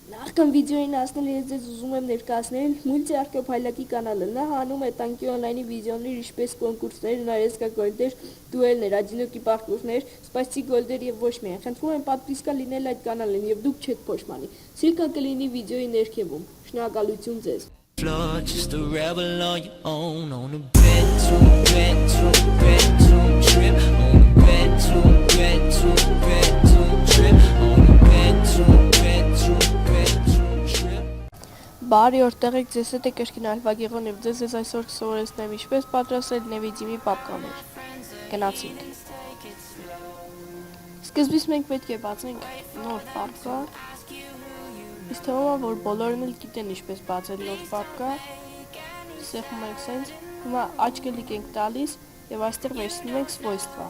Նախքան վիդեոին հասնել ես ձեզ ուզում եմ ներկայացնել Multi-Arco Pilot-ի կանալը։ Նա հանում է տանկի օնլայնի վիդեոներ, ինչպես կոնկուրսներ, նարեզկագոլդեր, դուելներ, одинокий պարտուղներ, սպայսի գոլդեր եւ ոչ միայն։ Խնդրում եմ պատվիսկա լինել այդ կանալին եւ դուք չեք փոշմանի։ Սիրկը կլինի վիդեոյի ներքևում։ Շնորհակալություն ձեզ։ Floor, just a rebel on your own. On a bed to trip. On a bed to trip. On a bed to trip. Բարի օր, տեղեք ձեզ հետ է կրկին Ալվագեղոն եւ ձեզ այսօր կսովորեցնեմ ինչպես պատրաստել Nevidimi պապկաներ։ Գնացինք։ Սկզբից մենք պետք է բացենք նոր պապկա։ Իսկ թվում է, որ բոլորն էլ գիտեն ինչպես բացել նոր պապկա։ Սեղմում ենք սենց, հիմա աջ կլիկ ենք տալիս եւ այստեղ վերցնում ենք свойства։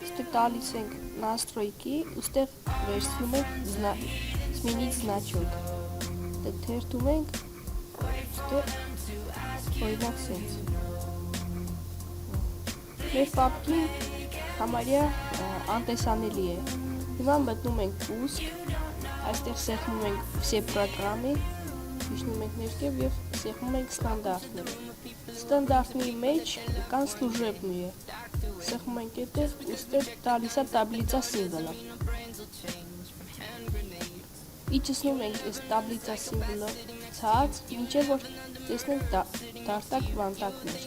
Այստեղ տալիս ենք настройки, այստեղ վերցնում ենք сменить значок։ Դե թերթում ենք, այստեղ օրինակ սենց։ Մեր պապկին համարյա անտեսանելի է։ Հիմա մտնում ենք пуск, այստեղ սեղմում ենք все программы, իջնում ենք ներքև եւ սեղմում ենք ստանդարտներ։ Ստանդարտների մեջ կան служебные։ Սեղմում ենք այդտեղ, այստեղ տալիս է таблица символов։ Իջեցնում ենք այս таблица символը ցած, ինչեւ որ տեսնենք դարտակ վանտակներ։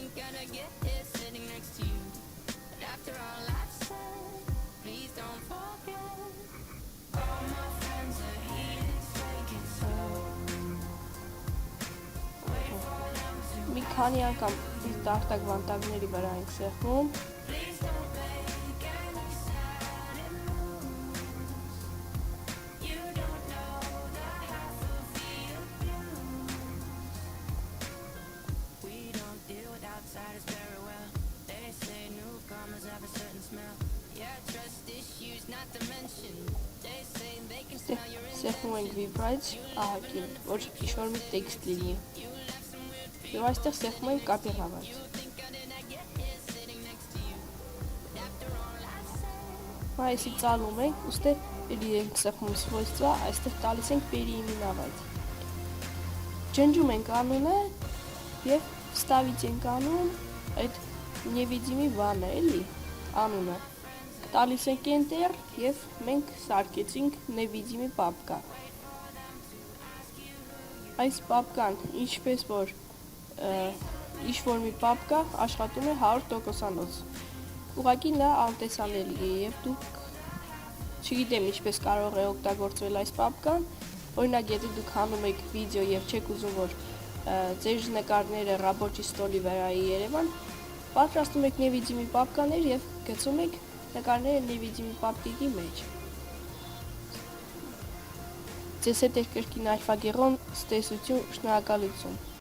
Մի քանի անգամ դարտակ վանտակների վրա ենք սեղմում։ Սեղմում ենք vibrate ահագին, որ ինչ-որ մի տեքստ լինի։ Եվ այստեղ սեղմում ենք կոպիռավать։ Այսի ծալում ենք, ուստեղ էլի ենք սեղմում свойства, այստեղ տալիս ենք переименовать։ Ջնջում ենք անունը եւ вставить ենք անում այդ Nevidimi բանը, էլի, անունը։ Տալիս ենք enter եւ մենք սարքեցինք Nevidimi պապկա։ Այս պապկան, ինչպես որ ինչ-որ մի պապկա աշխատում է 100%-անոց։ Ուղղակի նա անտեսանելի է եւ դուք չգիտեմ ինչպես կարող է օգտագործվել այս պապկան։ Օրինակ, եթե դուք հանում եք վիդեո եւ չեք ուզում որ ձեր նկարները ռաբոչի ստոլի վրայի Երևան, պատրաստում եք Nevidimi պապկաներ եւ գցում եք նկարները Nevidimi պապկի մեջ։ Ձեզ հետ է կրկին Ալվագեղոն, ստեսություն, շնորհակալություն։